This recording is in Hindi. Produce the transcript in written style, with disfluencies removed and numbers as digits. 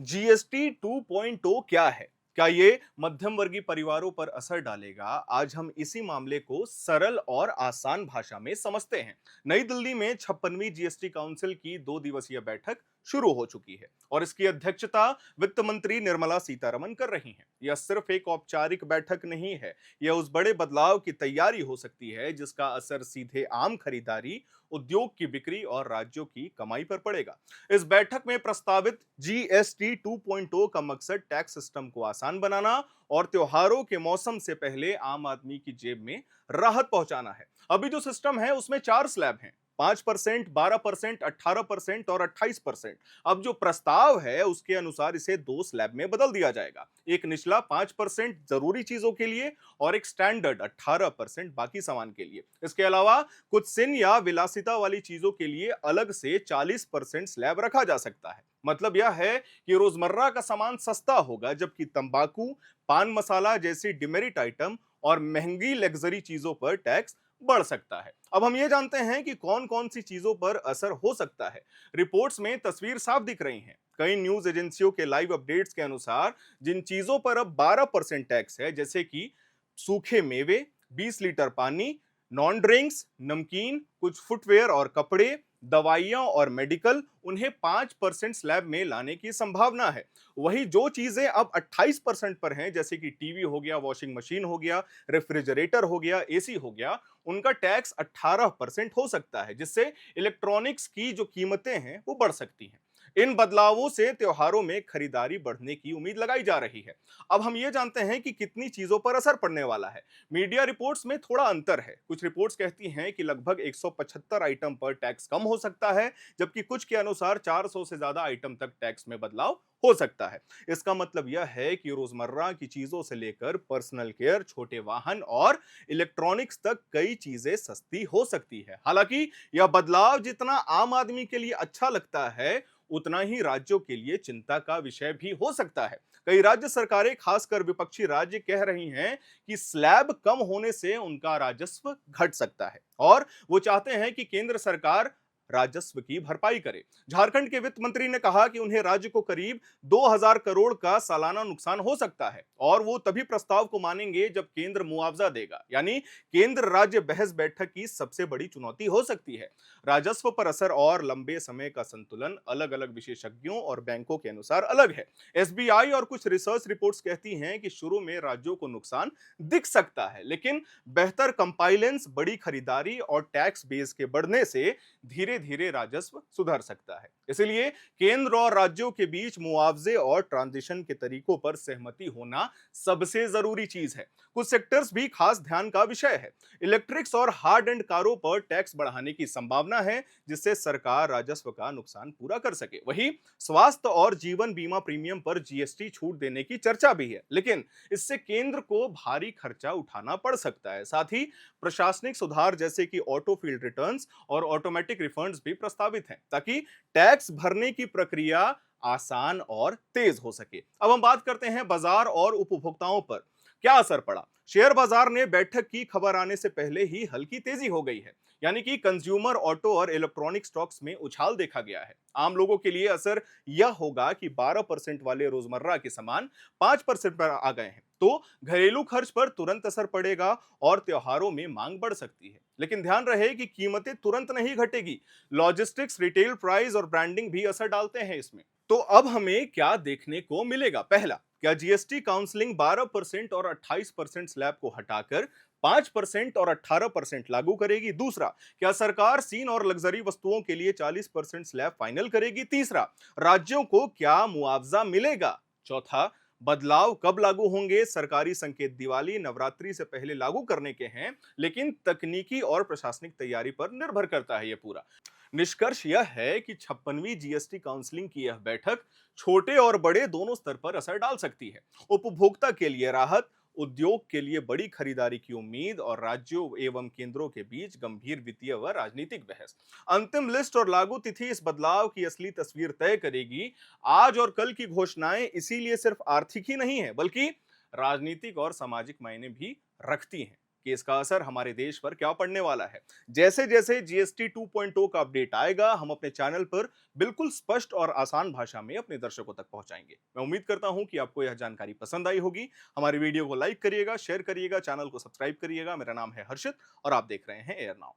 जीएसटी 2.0 क्या है? क्या ये मध्यम वर्गीय परिवारों पर असर डालेगा? आज हम इसी मामले को सरल और आसान भाषा में समझते हैं। नई दिल्ली में 56वीं जीएसटी काउंसिल की 2 दिवसीय बैठक शुरू हो चुकी है और इसकी अध्यक्षता वित्त मंत्री निर्मला सीतारमण कर रही हैं। यह सिर्फ एक औपचारिक बैठक नहीं है, यह उस बड़े बदलाव की तैयारी हो सकती है जिसका असर सीधे आम खरीदारी, उद्योग की बिक्री और राज्यों की कमाई पर पड़ेगा। इस बैठक में प्रस्तावित जीएसटी 2.0 का मकसद टैक्स सिस्टम को आसान बनाना और त्योहारों के मौसम से पहले आम आदमी की जेब में राहत पहुंचाना है। अभी जो सिस्टम है उसमें 4 स्लैब हैं, 5%, 12%, 18% और 28%। अब जो प्रस्ताव है उसके अनुसार इसे 2 स्लैब में बदल दिया जाएगा। एक निचला 5% जरूरी चीजों के लिए और एक स्टैंडर्ड 18% बाकी सामान के लिए। इसके अलावा कुछ सिन या विलासिता वाली चीजों के लिए अलग से 40% स्लैब रखा जा सकता है। मतलब यह है कि रोजमर्रा का सामान सस्ता होगा, जबकि तंबाकू, पान मसाला जैसी डिमेरिट आइटम और महंगी लग्जरी चीजों पर टैक्स बढ़ सकता है। अब हम ये जानते हैं कि कौन कौन सी चीजों पर असर हो सकता है। रिपोर्ट्स में तस्वीर साफ दिख रही है। कई न्यूज एजेंसियों के लाइव अपडेट्स के अनुसार जिन चीजों पर अब 12% टैक्स है, जैसे कि सूखे मेवे, 20 लीटर पानी, नॉन ड्रिंक्स, नमकीन, कुछ फुटवेयर और कपड़े, दवाइयां और मेडिकल, उन्हें 5% स्लैब में लाने की संभावना है। वही जो चीजें अब 28% पर हैं, जैसे कि टीवी हो गया, वॉशिंग मशीन हो गया, रेफ्रिजरेटर हो गया, एसी हो गया, उनका टैक्स 18% हो सकता है, जिससे इलेक्ट्रॉनिक्स की जो कीमतें हैं वो बढ़ सकती हैं। इन बदलावों से त्योहारों में खरीदारी बढ़ने की उम्मीद लगाई जा रही है। अब हम ये जानते हैं कि कितनी चीजों पर असर पड़ने वाला है। मीडिया रिपोर्ट्स में थोड़ा अंतर है। कुछ रिपोर्ट्स कहती हैं कि लगभग 175 आइटम पर टैक्स कम हो सकता है, जबकि कुछ के अनुसार 400 से ज्यादा आइटम तक टैक्स में बदलाव हो सकता है। इसका मतलब यह है कि रोजमर्रा की चीजों से लेकर पर्सनल केयर, छोटे वाहन और इलेक्ट्रॉनिक्स तक कई चीजें सस्ती हो सकती है। हालांकि यह बदलाव जितना आम आदमी के लिए अच्छा लगता है, उतना ही राज्यों के लिए चिंता का विषय भी हो सकता है। कई राज्य सरकारें, खासकर विपक्षी राज्य, कह रही हैं कि स्लैब कम होने से उनका राजस्व घट सकता है और वो चाहते हैं कि केंद्र सरकार राजस्व की भरपाई करे। झारखंड के वित्त मंत्री ने कहा कि उन्हें राज्य को करीब 2000 करोड़ का सालाना नुकसान हो सकता है और वो तभी प्रस्ताव को मानेंगे जब केंद्र मुआवजा देगा। यानी केंद्र राज्य बहस बैठक की सबसे बड़ी चुनौती हो सकती है। राजस्व पर असर और लंबे समय का संतुलन अलग अलग विशेषज्ञों और बैंकों के अनुसार अलग है। एसबीआई और कुछ रिसर्च रिपोर्ट्स कहती हैं कि शुरू में राज्यों को नुकसान दिख सकता है, लेकिन बेहतर कंपाइलेंस, बड़ी खरीदारी और टैक्स बेस के बढ़ने से धीरे धीरे राजस्व सुधर सकता है। इसलिए केंद्र और राज्यों के बीच मुआवजे और ट्रांजिशन के तरीकों पर सहमति होना सबसे जरूरी चीज है। कुछ सेक्टर्स भी खास ध्यान का विषय है। इलेक्ट्रिक्स और हार्ड एंड कारों पर टैक्स बढ़ाने की संभावना है, जिससे सरकार राजस्व का नुकसान पूरा कर सके। वहीं स्वास्थ्य और जीवन बीमा प्रीमियम पर जीएसटी छूट देने की चर्चा भी है, लेकिन इससे केंद्र को भारी खर्चा उठाना पड़ सकता है। साथ ही प्रशासनिक सुधार जैसे कि ऑटो फील्ड रिटर्न्स और ऑटोमेटिक रिफंड्स भी प्रस्तावित हैं, ताकि टैक्स भरने की प्रक्रिया आसान और तेज हो सके। अब हम बात करते हैं बाजार और उपभोक्ताओं पर क्या असर पड़ा। शेयर बाजार ने बैठक की खबर आने से पहले ही हल्की तेजी हो गई है। यानी कि कंज्यूमर, ऑटो और इलेक्ट्रॉनिक स्टॉक्स में उछाल देखा गया है। आम लोगों के लिए असर यह होगा कि 12% वाले रोजमर्रा के सामान 5% पर आ गए हैं, तो घरेलू खर्च पर तुरंत असर पड़ेगा और त्योहारों में मांग बढ़ सकती है। लेकिन ध्यान रहे कि कीमतें तुरंत नहीं घटेगी। लॉजिस्टिक्स, रिटेल प्राइस और ब्रांडिंग भी असर डालते हैं इसमें। तो अब हमें क्या देखने को मिलेगा? पहला, क्या जीएसटी काउंसलिंग 12% और 28% स्लैब को हटाकर 5% और 18% लागू करेगी? दूसरा, क्या सरकार सीन और लग्जरी वस्तुओं के लिए 40% स्लैब फाइनल करेगी? तीसरा, राज्यों को क्या मुआवजा मिलेगा? चौथा, बदलाव कब लागू होंगे? सरकारी संकेत दिवाली, नवरात्रि से पहले लागू करने के हैं, लेकिन तकनीकी और प्रशासनिक तैयारी पर निर्भर करता है ये पूरा। निष्कर्ष यह है कि 56वीं जीएसटी काउंसलिंग की यह बैठक छोटे और बड़े दोनों स्तर पर असर डाल सकती है। उपभोक्ता के लिए राहत, उद्योग के लिए बड़ी खरीदारी की उम्मीद और राज्यों एवं केंद्रों के बीच गंभीर वित्तीय व राजनीतिक बहस। अंतिम लिस्ट और लागू तिथि इस बदलाव की असली तस्वीर तय करेगी। आज और कल की घोषणाएं इसीलिए सिर्फ आर्थिक ही नहीं है, बल्कि राजनीतिक और सामाजिक मायने भी रखती हैं। कि इसका असर हमारे देश पर क्या पड़ने वाला है। जैसे जैसे जीएसटी 2.0 का अपडेट आएगा, हम अपने चैनल पर बिल्कुल स्पष्ट और आसान भाषा में अपने दर्शकों तक पहुंचाएंगे। मैं उम्मीद करता हूं कि आपको यह जानकारी पसंद आई होगी। हमारी वीडियो को लाइक करिएगा, शेयर करिएगा, चैनल को सब्सक्राइब करिएगा। मेरा नाम है हर्षित और आप देख रहे हैं एयर नाउ।